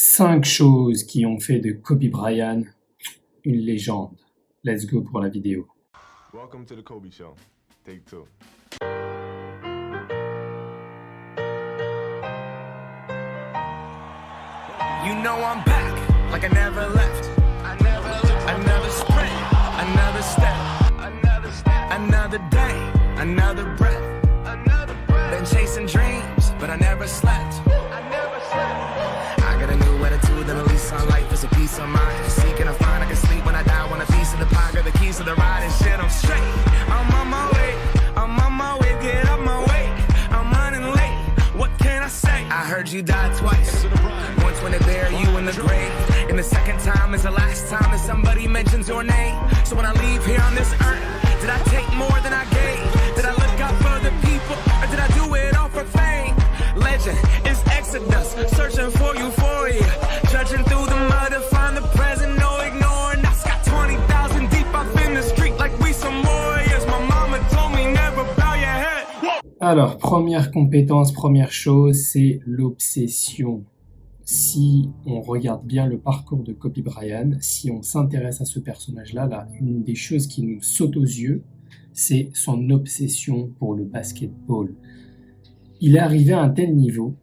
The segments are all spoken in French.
5 choses qui ont fait de Kobe Bryant une légende. Let's go pour la vidéo. Welcome to the Kobe Show. Take 2. You know I'm back, like I never left. Another sprint, another step, another day, another breath. Been chasing dreams, but I never slept. I got a new attitude and a lease on life is a peace of mind. Seeking a find I can sleep when I die. Want a piece of the pie, got the keys to the ride and shit. I'm straight. I'm on my way. Get up my way. I'm running late. What can I say? I heard you died twice. Once when they bury you in the grave, and the second time is the last time that somebody mentions your name. So when I leave here on this earth, did I take more than I gave? Did I look out for the people, or did I do it all for fame? Legend is Exodus, searching for euphoria, trudging through the mud to find the present, no ignoring. I got 20,000 deep up in the street like we some warriors. My mama told me never bow your head. Alors, première compétence, première chose, c'est l'obsession. Si on regarde bien le parcours de Kobe Bryant, si on s'intéresse à ce personnage-là, une des choses qui nous saute aux yeux, c'est son obsession pour le basketball. Il est arrivé à un tel niveau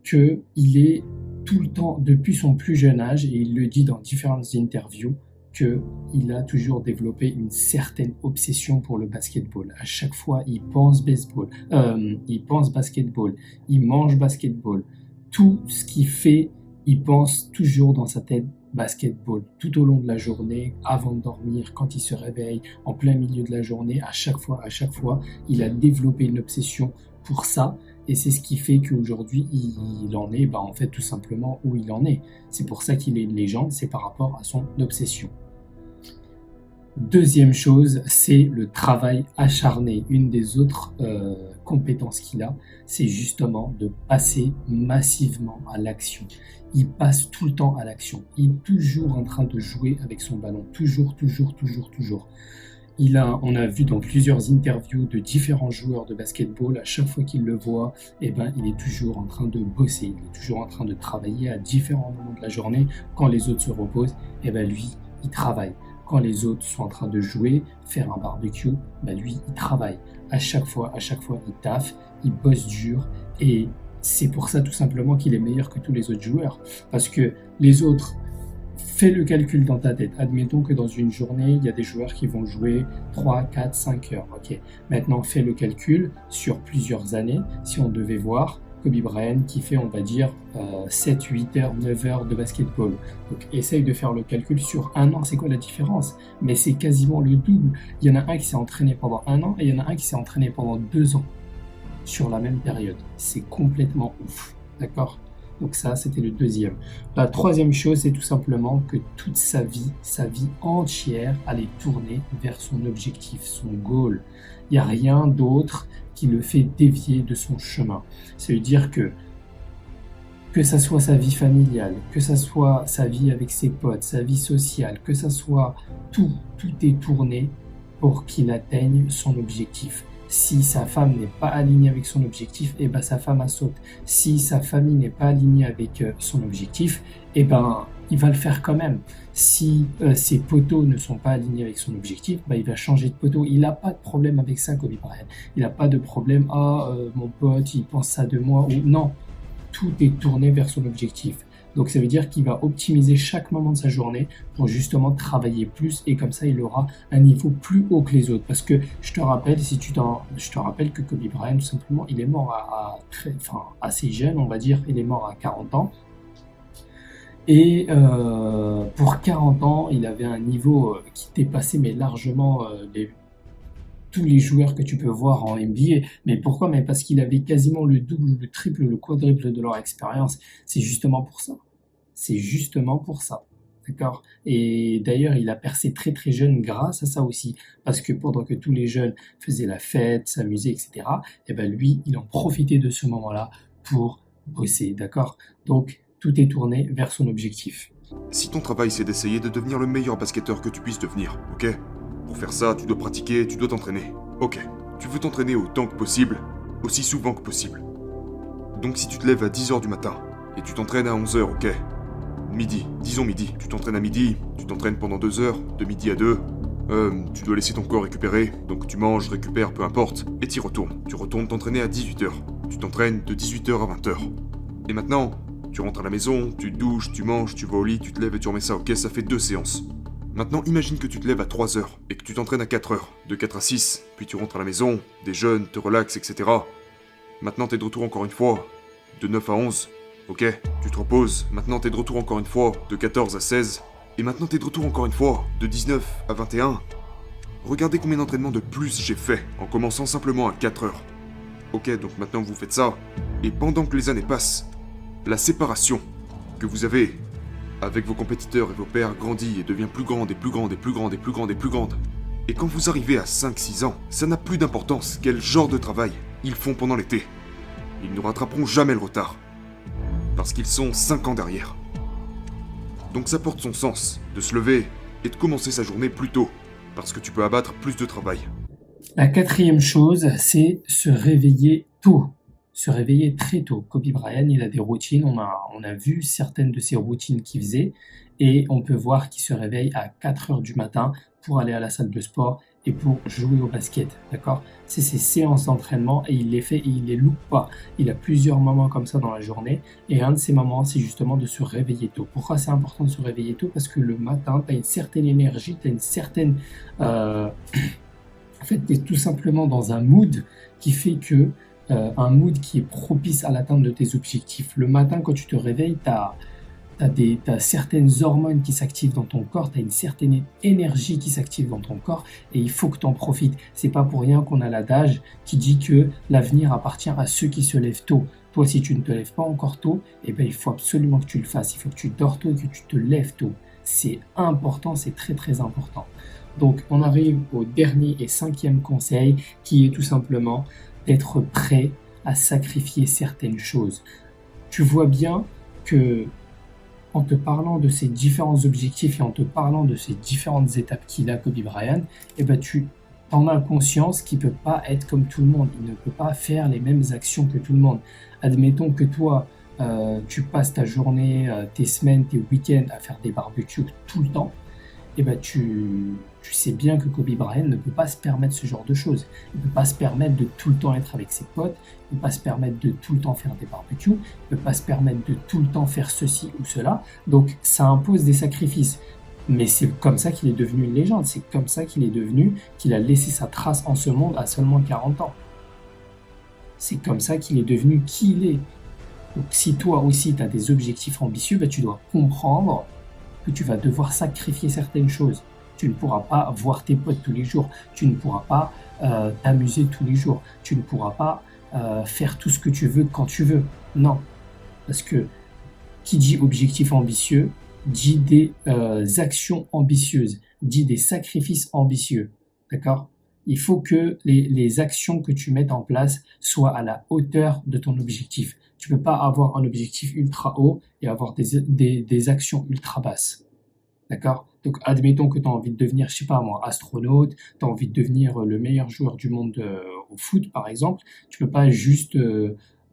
qu'il est tout le temps, depuis son plus jeune âge, et il le dit dans différentes interviews, qu'il a toujours développé une certaine obsession pour le basketball. À chaque fois, il pense baseball, il pense basketball, il mange basketball. Tout ce qu'il fait, il pense toujours dans sa tête basketball. Tout au long de la journée, avant de dormir, quand il se réveille, en plein milieu de la journée, à chaque fois, il a développé une obsession pour ça. Et c'est ce qui fait qu'aujourd'hui, il en est, en fait, tout simplement où il en est. C'est pour ça qu'il est une légende, c'est par rapport à son obsession. Deuxième chose, c'est le travail acharné. Une des autres compétences qu'il a, c'est justement de passer massivement à l'action. Il passe tout le temps à l'action. Il est toujours en train de jouer avec son ballon. Toujours. On a vu dans plusieurs interviews de différents joueurs de basketball, à chaque fois qu'il le voit, il est toujours en train de bosser. Il est toujours en train de travailler à différents moments de la journée. Quand les autres se reposent, lui, il travaille. Quand les autres sont en train de jouer, faire un barbecue, lui, il travaille. À chaque fois, il taffe, il bosse dur. Et c'est pour ça tout simplement qu'il est meilleur que tous les autres joueurs. Parce que les autres, fais le calcul dans ta tête. Admettons que dans une journée, il y a des joueurs qui vont jouer 3, 4, 5 heures. Ok. Maintenant, fais le calcul sur plusieurs années. Si on devait voir Kobe Bryant qui fait, on va dire, 7, 8 heures, 9 heures de basketball. Donc, essaye de faire le calcul sur un an. C'est quoi la différence? Mais c'est quasiment le double. Il y en a un qui s'est entraîné pendant un an et il y en a un qui s'est entraîné pendant 2 ans sur la même période. C'est complètement ouf. D'accord? Donc ça, c'était le deuxième. La troisième chose, c'est tout simplement que toute sa vie entière, allait tourner vers son objectif, son goal. Il n'y a rien d'autre qui le fait dévier de son chemin. C'est-à-dire que ça soit sa vie familiale, que ça soit sa vie avec ses potes, sa vie sociale, que ça soit tout est tourné pour qu'il atteigne son objectif. Si sa femme n'est pas alignée avec son objectif, sa femme a saute. Si sa famille n'est pas alignée avec son objectif, il va le faire quand même. Si ses poteaux ne sont pas alignés avec son objectif, il va changer de poteau. Il n'a pas de problème avec ça, Kobe Bryant. Il n'a pas de problème, mon pote, il pense ça de moi. Ou non, tout est tourné vers son objectif. Donc ça veut dire qu'il va optimiser chaque moment de sa journée pour justement travailler plus et comme ça il aura un niveau plus haut que les autres. Parce que je te rappelle que Kobe Bryant tout simplement il est mort assez jeune, on va dire, il est mort à 40 ans. Et pour 40 ans il avait un niveau qui dépassait largement tous les joueurs que tu peux voir en NBA. Mais pourquoi? Mais parce qu'il avait quasiment le double, le triple, le quadruple de leur expérience. C'est justement pour ça. D'accord? Et d'ailleurs, il a percé très très jeune grâce à ça aussi. Parce que pendant que tous les jeunes faisaient la fête, s'amusaient, etc., lui, il en profitait de ce moment-là pour bosser. D'accord? Donc, tout est tourné vers son objectif. Si ton travail c'est d'essayer de devenir le meilleur basketteur que tu puisses devenir, ok? Pour faire ça, tu dois pratiquer, tu dois t'entraîner. Ok, tu veux t'entraîner autant que possible, aussi souvent que possible. Donc si tu te lèves à 10h du matin, et tu t'entraînes à 11h, ok? Midi, disons midi. Tu t'entraînes à midi, tu t'entraînes pendant 2 heures, de midi à 2. Tu dois laisser ton corps récupérer, donc tu manges, récupères, peu importe, et t'y retournes. Tu retournes t'entraîner à 18h. Tu t'entraînes de 18h à 20h. Et maintenant, tu rentres à la maison, tu te douches, tu manges, tu vas au lit, tu te lèves et tu remets ça, ok, ça fait 2 séances. Maintenant, imagine que tu te lèves à 3h et que tu t'entraînes à 4h, de 4 à 6, puis tu rentres à la maison, déjeunes, te relaxes, etc. Maintenant, t'es de retour encore une fois, de 9 à 11, ok, tu te reposes, maintenant t'es de retour encore une fois, de 14 à 16, et maintenant t'es de retour encore une fois, de 19 à 21. Regardez combien d'entraînements de plus j'ai fait, en commençant simplement à 4h. Ok, donc maintenant vous faites ça, et pendant que les années passent, la séparation que vous avez avec vos compétiteurs et vos pairs grandit et devient plus grande et plus grande et plus grande et plus grande et plus grande. Et quand vous arrivez à 5-6 ans, ça n'a plus d'importance quel genre de travail ils font pendant l'été. Ils ne rattraperont jamais le retard. Parce qu'ils sont 5 ans derrière. Donc ça porte son sens de se lever et de commencer sa journée plus tôt. Parce que tu peux abattre plus de travail. La quatrième chose, c'est se réveiller tôt. Se réveiller très tôt. Kobe Bryant, il a des routines. On a vu certaines de ses routines qu'il faisait. Et on peut voir qu'il se réveille à 4 heures du matin pour aller à la salle de sport et pour jouer au basket. D'accord ? C'est ses séances d'entraînement et il les fait et il les loupe pas. Il a plusieurs moments comme ça dans la journée. Et un de ces moments, c'est justement de se réveiller tôt. Pourquoi c'est important de se réveiller tôt ? Parce que le matin, tu as une certaine énergie, tu as une certaine... En fait, tu es tout simplement dans un mood qui fait que un mood qui est propice à l'atteinte de tes objectifs. Le matin, quand tu te réveilles, t'as certaines hormones qui s'activent dans ton corps, tu as une certaine énergie qui s'active dans ton corps et il faut que tu en profites. C'est pas pour rien qu'on a l'adage qui dit que l'avenir appartient à ceux qui se lèvent tôt. Toi, si tu ne te lèves pas encore tôt, eh ben, il faut absolument que tu le fasses. Il faut que tu dors tôt et que tu te lèves tôt. C'est important, c'est très très important. Donc, on arrive au dernier et 5e conseil qui est tout simplement d'être prêt à sacrifier certaines choses. Tu vois bien que en te parlant de ces différents objectifs et en te parlant de ces différentes étapes qu'il a, Kobe Bryant, eh ben tu en as conscience qu'il ne peut pas être comme tout le monde. Il ne peut pas faire les mêmes actions que tout le monde. Admettons que toi, tu passes ta journée, tes semaines, tes week-ends à faire des barbecues tout le temps. Eh ben tu sais bien que Kobe Bryant ne peut pas se permettre ce genre de choses. Il ne peut pas se permettre de tout le temps être avec ses potes, il ne peut pas se permettre de tout le temps faire des barbecues, il ne peut pas se permettre de tout le temps faire ceci ou cela. Donc ça impose des sacrifices. Mais c'est comme ça qu'il est devenu une légende, c'est comme ça qu'il a laissé sa trace en ce monde à seulement 40 ans. C'est comme ça qu'il est devenu qui il est. Donc si toi aussi tu as des objectifs ambitieux, ben, tu dois comprendre que tu vas devoir sacrifier certaines choses. Tu ne pourras pas voir tes potes tous les jours. Tu ne pourras pas t'amuser tous les jours. Tu ne pourras pas faire tout ce que tu veux quand tu veux. Non. Parce que qui dit objectif ambitieux, dit des actions ambitieuses, dit des sacrifices ambitieux. D'accord ? Il faut que les actions que tu mettes en place soient à la hauteur de ton objectif. Tu ne peux pas avoir un objectif ultra haut et avoir des actions ultra basses. D'accord ? Donc, admettons que tu as envie de devenir, je sais pas moi, astronaute, tu as envie de devenir le meilleur joueur du monde au foot, par exemple. Tu peux pas juste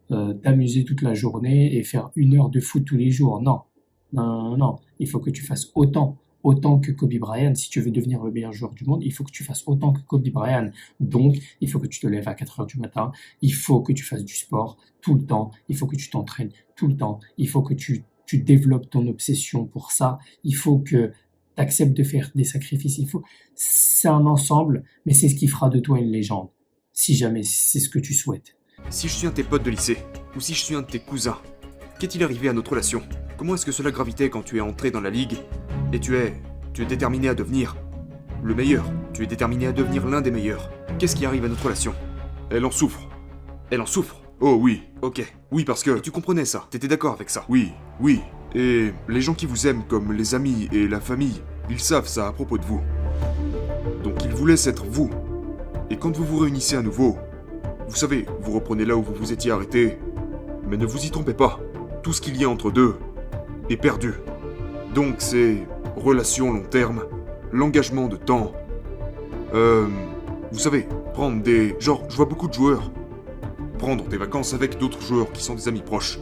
t'amuser toute la journée et faire 1 heure de foot tous les jours. Non. Non. Il faut que tu fasses autant que Kobe Bryant. Si tu veux devenir le meilleur joueur du monde, il faut que tu fasses autant que Kobe Bryant. Donc, il faut que tu te lèves à 4 heures du matin. Il faut que tu fasses du sport tout le temps. Il faut que tu t'entraînes tout le temps. Il faut que tu développes ton obsession pour ça. Il faut que tu acceptes de faire des sacrifices. C'est un ensemble, mais c'est ce qui fera de toi une légende. Si jamais c'est ce que tu souhaites. Si je suis un de tes potes de lycée, ou si je suis un de tes cousins, qu'est-il arrivé à notre relation ? Comment est-ce que cela gravitait quand tu es entré dans la ligue et tu es déterminé à devenir le meilleur, tu es déterminé à devenir l'un des meilleurs. Qu'est-ce qui arrive à notre relation ? Elle en souffre. Elle en souffre ? Oh oui, ok. Oui, parce que... Et tu comprenais ça, t'étais d'accord avec ça ? Oui. Et les gens qui vous aiment comme les amis et la famille, ils savent ça à propos de vous. Donc ils vous laissent être vous. Et quand vous vous réunissez à nouveau, vous savez, vous reprenez là où vous vous étiez arrêté, mais ne vous y trompez pas. Tout ce qu'il y a entre deux est perdu. Donc c'est relation long terme, l'engagement de temps. Vous savez, prendre des... Genre, je vois beaucoup de joueurs prendre des vacances avec d'autres joueurs qui sont des amis proches.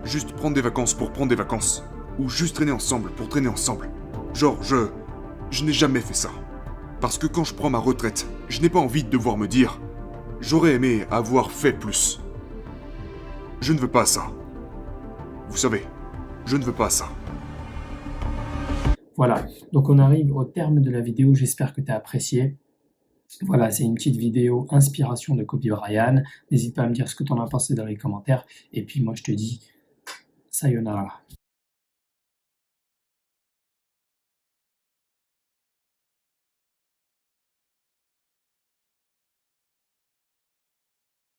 Juste prendre des vacances pour prendre des vacances. ou juste traîner ensemble pour traîner ensemble. Genre, je n'ai jamais fait ça. Parce que quand je prends ma retraite, je n'ai pas envie de devoir me dire « J'aurais aimé avoir fait plus ». Je ne veux pas ça. Vous savez, je ne veux pas ça. Voilà, donc on arrive au terme de la vidéo, j'espère que tu as apprécié. Voilà, c'est une petite vidéo inspiration de Kobe Bryant. N'hésite pas à me dire ce que tu en as pensé dans les commentaires. Et puis moi je te dis, sayonara.